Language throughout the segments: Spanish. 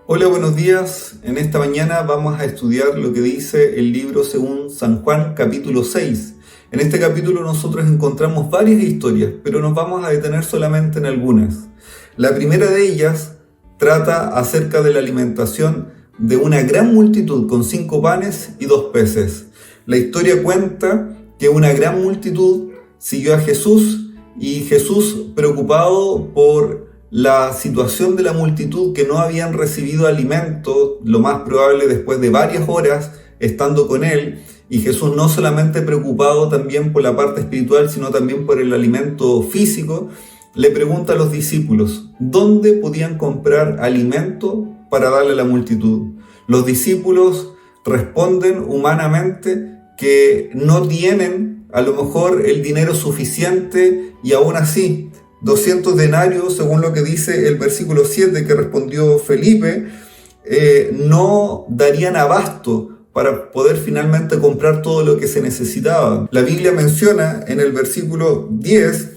Hola, buenos días. En esta mañana vamos a estudiar lo que dice el libro según San Juan, capítulo 6. En este capítulo nosotros encontramos varias historias, pero nos vamos a detener solamente en algunas. La primera de ellas trata acerca de la alimentación de una gran multitud con 5 panes y 2 peces. La historia cuenta que una gran multitud siguió a Jesús y Jesús, preocupado por la situación de la multitud que no habían recibido alimento, lo más probable después de varias horas estando con él, y Jesús no solamente preocupado también por la parte espiritual, sino también por el alimento físico, le pregunta a los discípulos, ¿dónde podían comprar alimento para darle a la multitud? Los discípulos responden humanamente que no tienen a lo mejor el dinero suficiente, y aún así 200 denarios, según lo que dice el versículo 7 que respondió Felipe, no darían abasto para poder finalmente comprar todo lo que se necesitaba. La Biblia menciona en el versículo 10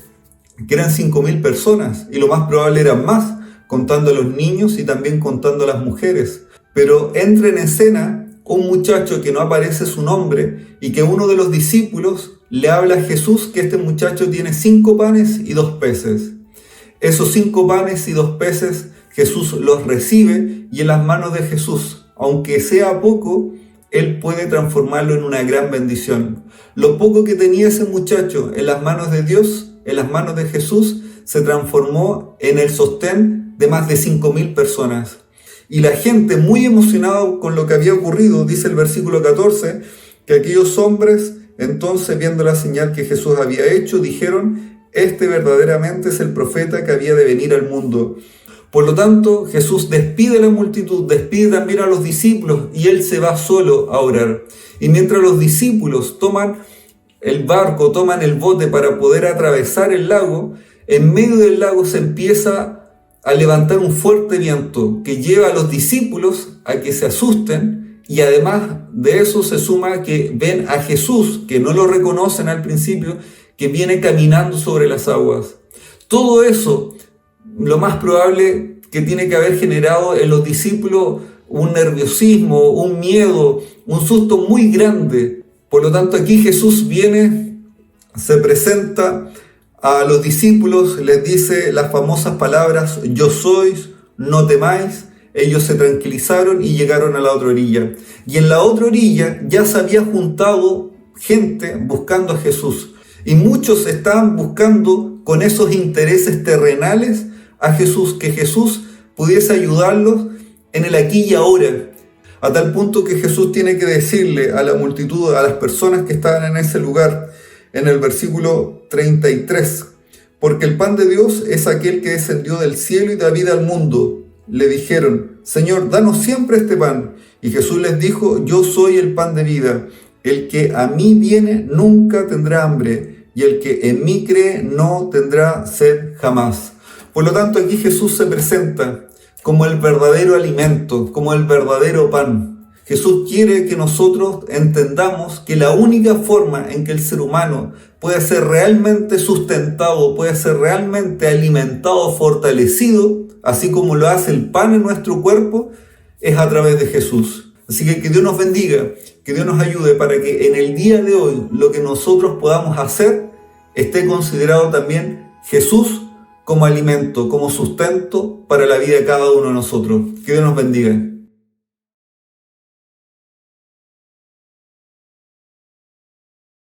que eran 5.000 personas, y lo más probable eran más, contando a los niños y también contando a las mujeres. Pero entra en escena un muchacho que no aparece su nombre, y que uno de los discípulos le habla a Jesús que este muchacho tiene 5 panes y 2 peces. Esos 5 panes y 2 peces Jesús los recibe, y en las manos de Jesús, aunque sea poco, Él puede transformarlo en una gran bendición. Lo poco que tenía ese muchacho en las manos de Dios, en las manos de Jesús, se transformó en el sostén de más de 5.000 personas. Y la gente, muy emocionada con lo que había ocurrido, dice el versículo 14, que aquellos hombres, entonces, viendo la señal que Jesús había hecho, dijeron, este verdaderamente es el profeta que había de venir al mundo. Por lo tanto, Jesús despide a la multitud, despide también a los discípulos, y Él se va solo a orar. Y mientras los discípulos toman el barco, toman el bote para poder atravesar el lago, en medio del lago se empieza a levantar un fuerte viento que lleva a los discípulos a que se asusten, y además de eso se suma que ven a Jesús, que no lo reconocen al principio, que viene caminando sobre las aguas. Todo eso, lo más probable que tiene que haber generado en los discípulos un nerviosismo, un miedo, un susto muy grande. Por lo tanto, aquí Jesús viene, se presenta a los discípulos, les dice las famosas palabras, yo sois, no temáis. Ellos se tranquilizaron y llegaron a la otra orilla. Y en la otra orilla ya se había juntado gente buscando a Jesús. Y muchos estaban buscando con esos intereses terrenales a Jesús, que Jesús pudiese ayudarlos en el aquí y ahora. A tal punto que Jesús tiene que decirle a la multitud, a las personas que estaban en ese lugar, en el versículo 33, porque el pan de Dios es aquel que descendió del cielo y da vida al mundo. Le dijeron, Señor, danos siempre este pan. Y Jesús les dijo, yo soy el pan de vida. El que a mí viene nunca tendrá hambre, y el que en mí cree no tendrá sed jamás. Por lo tanto, aquí Jesús se presenta como el verdadero alimento, como el verdadero pan. Jesús quiere que nosotros entendamos que la única forma en que el ser humano puede ser realmente sustentado, puede ser realmente alimentado, fortalecido, así como lo hace el pan en nuestro cuerpo, es a través de Jesús. Así que Dios nos bendiga, que Dios nos ayude para que en el día de hoy lo que nosotros podamos hacer esté considerado también Jesús como alimento, como sustento para la vida de cada uno de nosotros. Que Dios nos bendiga.